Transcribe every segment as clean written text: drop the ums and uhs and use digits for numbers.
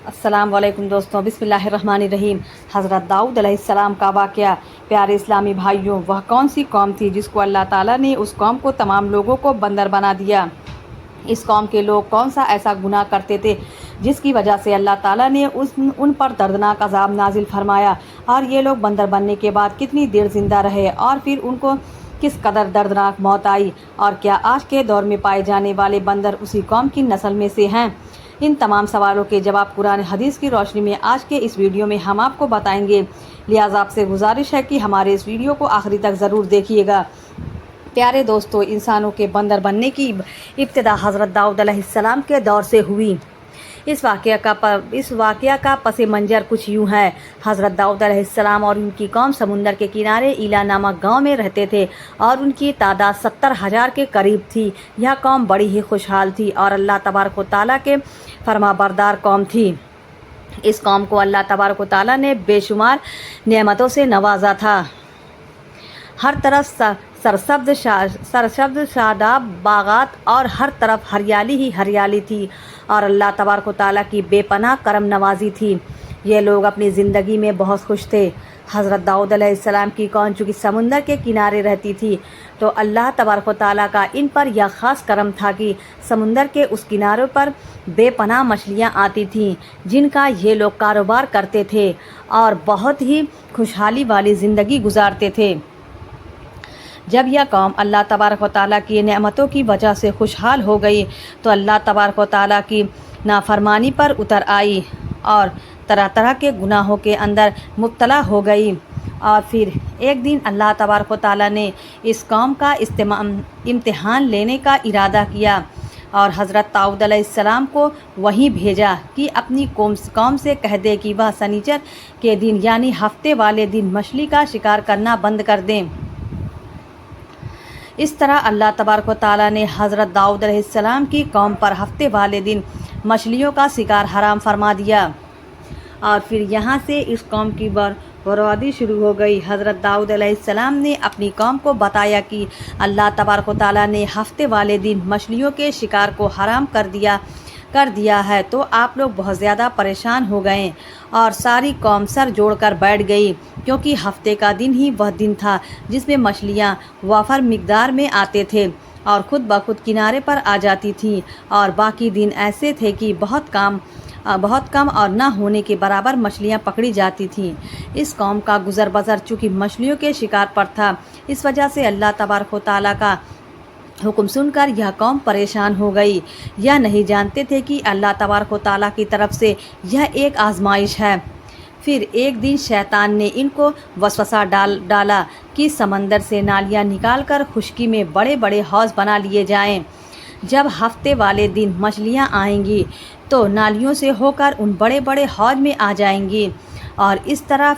السلام علیکم دوستوں، بسم اللہ الرحمن الرحیم۔ حضرت داؤد علیہ السلام کا واقعہ۔ پیارے اسلامی بھائیوں، وہ کون سی قوم تھی جس کو اللہ تعالیٰ نے اس قوم کو تمام لوگوں کو بندر بنا دیا؟ اس قوم کے لوگ کون سا ایسا گناہ کرتے تھے جس کی وجہ سے اللہ تعالیٰ نے ان پر دردناک عذاب نازل فرمایا؟ اور یہ لوگ بندر بننے کے بعد کتنی دیر زندہ رہے اور پھر ان کو کس قدر دردناک موت آئی؟ اور کیا آج کے دور میں پائے جانے والے بندر اسی قوم کی نسل میں سے ہیں؟ ان تمام سوالوں کے جواب قرآن حدیث کی روشنی میں آج کے اس ویڈیو میں ہم آپ کو بتائیں گے، لہٰذا آپ سے گزارش ہے کہ ہمارے اس ویڈیو کو آخری تک ضرور دیکھیے گا۔ پیارے دوستو، انسانوں کے بندر بننے کی ابتدا حضرت داؤد علیہ السلام کے دور سے ہوئی۔ اس واقعہ کا پس منظر کچھ یوں ہے۔ حضرت داؤد علیہ السلام اور ان کی قوم سمندر کے کنارے ایلا نامک گاؤں میں رہتے تھے اور ان کی تعداد 70,000 کے قریب تھی۔ یہ قوم بڑی ہی خوشحال تھی اور اللہ تبارک و تعالیٰ کے فرما بردار قوم تھی۔ اس قوم کو اللہ تبارک و تعالیٰ نے بے شمار نعمتوں سے نوازا تھا۔ ہر طرف سرسبز شاداب باغات اور ہر طرف ہریالی ہی ہریالی تھی اور اللہ تبارک و تعالیٰ کی بے پناہ کرم نوازی تھی۔ یہ لوگ اپنی زندگی میں بہت خوش تھے۔ حضرت داؤد علیہ السلام کی قوم چونکہ سمندر کے کنارے رہتی تھی تو اللہ تبارک و تعالیٰ کا ان پر یہ خاص کرم تھا کہ سمندر کے اس کنارے پر بے پناہ مچھلیاں آتی تھیں جن کا یہ لوگ کاروبار کرتے تھے اور بہت ہی خوشحالی والی زندگی گزارتے تھے۔ جب یہ قوم اللہ تبارک و تعالیٰ کی نعمتوں کی وجہ سے خوشحال ہو گئی تو اللہ تبارک و تعالیٰ کی نافرمانی پر اتر آئی اور طرح طرح کے گناہوں کے اندر مبتلا ہو گئی۔ اور پھر ایک دن اللہ تبارک و تعالیٰ نے اس قوم کا امتحان لینے کا ارادہ کیا اور حضرت داؤد علیہ السلام کو وہیں بھیجا کہ اپنی قوم سے کہہ دے کہ وہ سنیچر کے دن یعنی ہفتے والے دن مچھلی کا شکار کرنا بند کر دیں۔ اس طرح اللہ تبارک و تعالیٰ نے حضرت داؤد علیہ السلام کی قوم پر ہفتے والے دن مچھلیوں کا شکار حرام فرما دیا اور پھر یہاں سے اس قوم کی بربادی شروع ہو گئی۔ حضرت داؤد علیہ السلام نے اپنی قوم کو بتایا کہ اللہ تبارک و تعالیٰ نے ہفتے والے دن مچھلیوں کے شکار کو حرام کر دیا ہے تو آپ لوگ بہت زیادہ پریشان ہو گئے اور ساری قوم سر جوڑ کر بیٹھ گئی، کیونکہ ہفتے کا دن ہی وہ دن تھا جس میں مچھلیاں وافر مقدار میں آتے تھے اور خود بخود کنارے پر آ جاتی تھیں، اور باقی دن ایسے تھے کہ بہت کم اور نہ ہونے کے برابر مچھلیاں پکڑی جاتی تھیں۔ اس قوم کا گزر بسر چونکہ مچھلیوں کے شکار پر تھا، اس وجہ سے اللہ تبارک و تعالیٰ کا حکم سن کر یہ قوم پریشان ہو گئی۔ یہ نہیں جانتے تھے کہ اللہ تبارک و تعالیٰ کی طرف سے یہ ایک آزمائش ہے۔ پھر ایک دن شیطان نے ان کو وسوسہ ڈالا کہ سمندر سے نالیاں نکال کر خشکی میں بڑے بڑے حوض بنا لیے جائیں۔ جب ہفتے والے دن مچھلیاں آئیں گی تو نالیوں سے ہو کر ان بڑے بڑے حوض میں آ جائیں گی اور اس طرح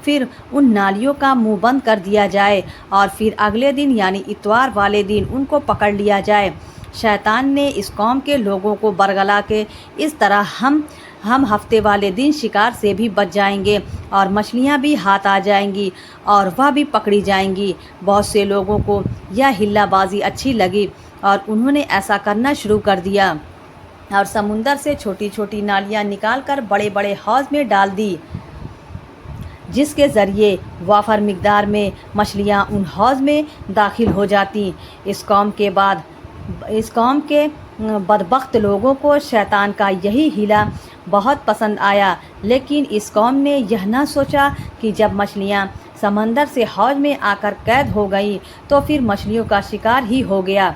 پھر ان نالیوں کا منہ بند کر دیا جائے اور پھر اگلے دن یعنی اتوار والے دن ان کو پکڑ لیا جائے۔ شیطان نے اس قوم کے لوگوں کو برگلا کہ اس طرح ہم ہفتے والے دن شکار سے بھی بچ جائیں گے اور مچھلیاں بھی ہاتھ آ جائیں گی اور وہ بھی پکڑی جائیں گی۔ بہت سے لوگوں کو یہ ہلا بازی اچھی لگی اور انہوں نے ایسا کرنا شروع کر دیا اور سمندر سے چھوٹی چھوٹی نالیاں نکال کر بڑے بڑے حوض میں ڈال دی، جس کے ذریعے وافر مقدار میں مچھلیاں ان حوض میں داخل ہو جاتی۔ اس قوم کے بدبخت لوگوں کو شیطان کا یہی ہیلا بہت پسند آیا، لیکن اس قوم نے یہ نہ سوچا کہ جب مچھلیاں سمندر سے حوض میں آ کر قید ہو گئیں تو پھر مچھلیوں کا شکار ہی ہو گیا۔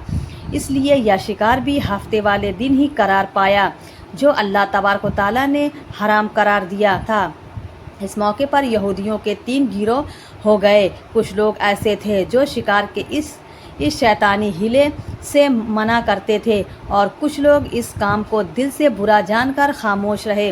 اس لیے یہ شکار بھی ہفتے والے دن ہی قرار پایا جو اللہ تبارک و تعالیٰ نے حرام قرار دیا تھا۔ اس موقع پر یہودیوں کے 3 گروہ ہو گئے۔ کچھ لوگ ایسے تھے جو شکار کے اس شیطانی ہیلے سے منع کرتے تھے اور کچھ لوگ اس کام کو دل سے برا جان کر خاموش رہے،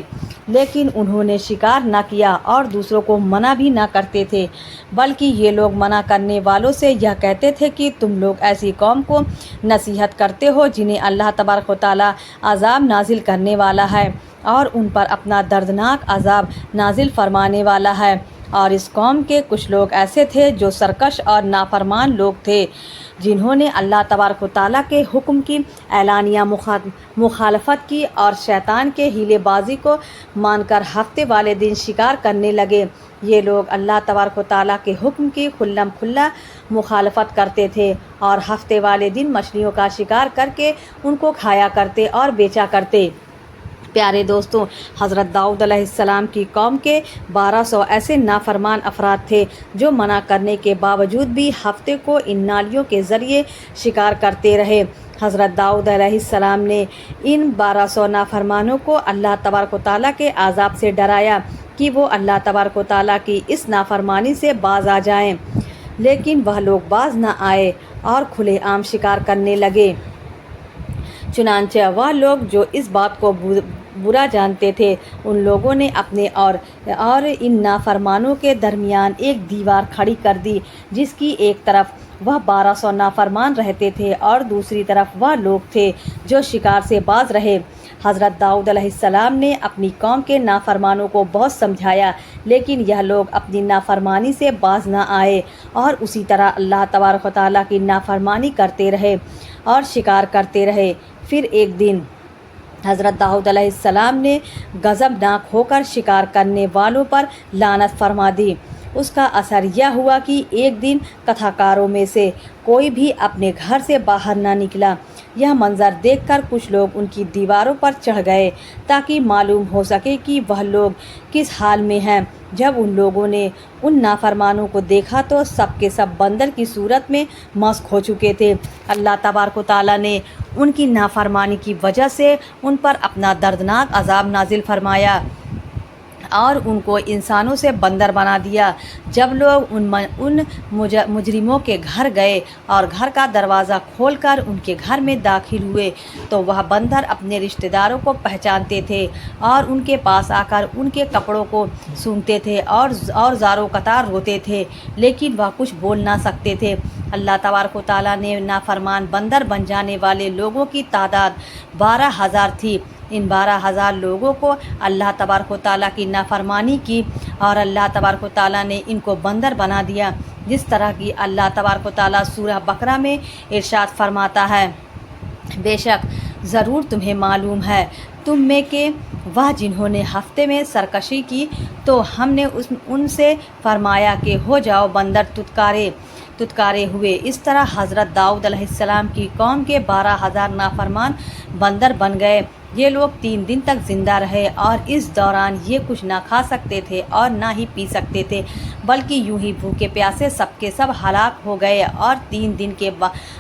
لیکن انہوں نے شکار نہ کیا اور دوسروں کو منع بھی نہ کرتے تھے، بلکہ یہ لوگ منع کرنے والوں سے یہ کہتے تھے کہ تم لوگ ایسی قوم کو نصیحت کرتے ہو جنہیں اللہ تبارک و تعالیٰ عذاب نازل کرنے والا ہے اور ان پر اپنا دردناک عذاب نازل فرمانے والا ہے۔ اور اس قوم کے کچھ لوگ ایسے تھے جو سرکش اور نافرمان لوگ تھے، جنہوں نے اللہ تبارک و تعالیٰ کے حکم کی اعلانیہ مخالفت کی اور شیطان کے ہیلے بازی کو مان کر ہفتے والے دن شکار کرنے لگے۔ یہ لوگ اللہ تبارک و تعالیٰ کے حکم کی کھلم کھلا مخالفت کرتے تھے اور ہفتے والے دن مچھلیوں کا شکار کر کے ان کو کھایا کرتے اور بیچا کرتے۔ پیارے دوستوں، حضرت داؤد علیہ السلام کی قوم کے 1200 ایسے نافرمان افراد تھے جو منع کرنے کے باوجود بھی ہفتے کو ان نالیوں کے ذریعے شکار کرتے رہے۔ حضرت داؤد علیہ السلام نے ان 1200 نافرمانوں کو اللہ تبارک و تعالیٰ کے عذاب سے ڈرایا کہ وہ اللہ تبارک و تعالیٰ کی اس نافرمانی سے باز آ جائیں، لیکن وہ لوگ باز نہ آئے اور کھلے عام شکار کرنے لگے۔ چنانچہ وہ لوگ جو اس بات کو برا جانتے تھے، ان لوگوں نے اپنے اور ان نافرمانوں کے درمیان ایک دیوار کھڑی کر دی، جس کی ایک طرف وہ 1200 نافرمان رہتے تھے اور دوسری طرف وہ لوگ تھے جو شکار سے باز رہے۔ حضرت داؤد علیہ السلام نے اپنی قوم کے نافرمانوں کو بہت سمجھایا، لیکن یہ لوگ اپنی نافرمانی سے باز نہ آئے اور اسی طرح اللہ تبارک و تعالیٰ کی نافرمانی کرتے رہے اور شکار کرتے رہے۔ پھر ایک دن حضرت داؤد علیہ السلام نے غضبناک ہو کر شکار کرنے والوں پر لعنت فرما دی۔ اس کا اثر یہ ہوا کہ ایک دن کتھاکاروں میں سے کوئی بھی اپنے گھر سے باہر نہ نکلا۔ یہ منظر دیکھ کر کچھ لوگ ان کی دیواروں پر چڑھ گئے تاکہ معلوم ہو سکے کہ وہ لوگ کس حال میں ہیں۔ جب ان لوگوں نے ان نافرمانوں کو دیکھا تو سب کے سب بندر کی صورت میں مسخ ہو چکے تھے۔ اللہ تبارک و تعالیٰ نے ان کی نافرمانی کی وجہ سے ان پر اپنا دردناک عذاب نازل فرمایا اور ان کو انسانوں سے بندر بنا دیا۔ جب لوگ ان مجرموں کے گھر گئے اور گھر کا دروازہ کھول کر ان کے گھر میں داخل ہوئے تو وہ بندر اپنے رشتہ داروں کو پہچانتے تھے اور ان کے پاس آ کر ان کے کپڑوں کو سونگھتے تھے اور زاروں قطار روتے تھے، لیکن وہ کچھ بول نہ سکتے تھے۔ اللہ تبارک و تعالیٰ نے نافرمان بندر بن جانے والے لوگوں کی تعداد 12,000 تھی۔ ان 12,000 لوگوں کو اللہ تبارک و تعالیٰ کی نافرمانی کی اور اللہ تبارک و تعالیٰ نے ان کو بندر بنا دیا، جس طرح کی اللہ تبارک و تعالیٰ سورہ بقرہ میں ارشاد فرماتا ہے: بے شک ضرور تمہیں معلوم ہے تم میں کہ وہ جنہوں نے ہفتے میں سرکشی کی تو ہم نے ان سے فرمایا کہ ہو جاؤ بندر تتکارے ہوئے۔ اس طرح حضرت داؤد علیہ السلام کی قوم کے 12,000 نافرمان بندر بن گئے۔ یہ لوگ 3 دن تک زندہ رہے اور اس دوران یہ کچھ نہ کھا سکتے تھے اور نہ ہی پی سکتے تھے، بلکہ یوں ہی بھوکے پیاسے سب کے سب ہلاک ہو گئے اور 3 دن کے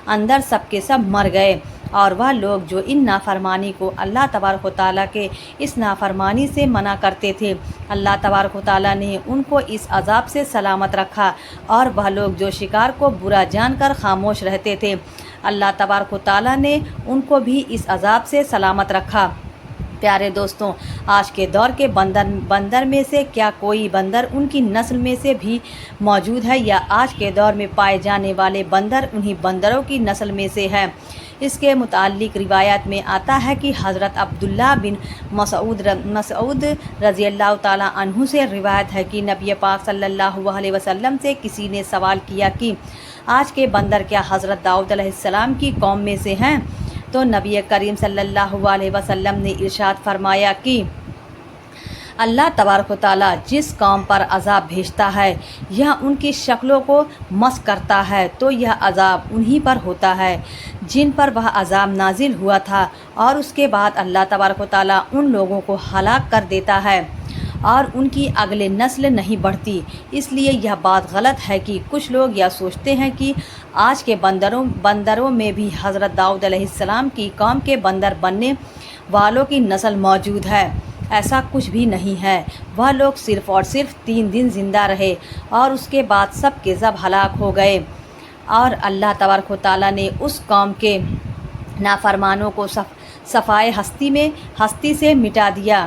اندر سب کے سب مر گئے۔ اور وہ لوگ جو ان نافرمانی کو اللہ تبارک و تعالیٰ کے اس نافرمانی سے منع کرتے تھے، اللہ تبارک و تعالیٰ نے ان کو اس عذاب سے سلامت رکھا، اور وہ لوگ جو شکار کو برا جان کر خاموش رہتے تھے، اللہ تبارک و تعالیٰ نے ان کو بھی اس عذاب سے سلامت رکھا۔ پیارے دوستوں، آج کے دور کے بندر میں سے کیا کوئی بندر ان کی نسل میں سے بھی موجود ہے، یا آج کے دور میں پائے جانے والے بندر انہی بندروں کی نسل میں سے ہے؟ اس کے متعلق روایت میں آتا ہے کہ حضرت عبداللہ بن مسعود رضی اللہ تعالیٰ عنہ سے روایت ہے کہ نبی پاک صلی اللہ علیہ وسلم سے کسی نے سوال کیا کہ آج کے بندر کیا حضرت داؤد علیہ السلام کی قوم میں سے ہیں؟ تو نبی کریم صلی اللہ علیہ وسلم نے ارشاد فرمایا کہ اللہ تبارک و تعالیٰ جس قوم پر عذاب بھیجتا ہے یا ان کی شکلوں کو مسخ کرتا ہے تو یہ عذاب انہی پر ہوتا ہے جن پر وہ عذاب نازل ہوا تھا، اور اس کے بعد اللہ تبارک و تعالیٰ ان لوگوں کو ہلاک کر دیتا ہے اور ان کی اگلے نسل نہیں بڑھتی۔ اس لیے یہ بات غلط ہے کہ کچھ لوگ یہ سوچتے ہیں کہ آج کے بندروں میں بھی حضرت داؤد علیہ السلام کی قوم کے بندر بننے والوں کی نسل موجود ہے۔ ایسا کچھ بھی نہیں ہے۔ وہ لوگ صرف اور صرف 3 دن زندہ رہے اور اس کے بعد سب کے سب ہلاک ہو گئے، اور اللہ تبارک و تعالیٰ نے اس قوم کے نافرمانوں کو صفائے ہستی سے مٹا دیا۔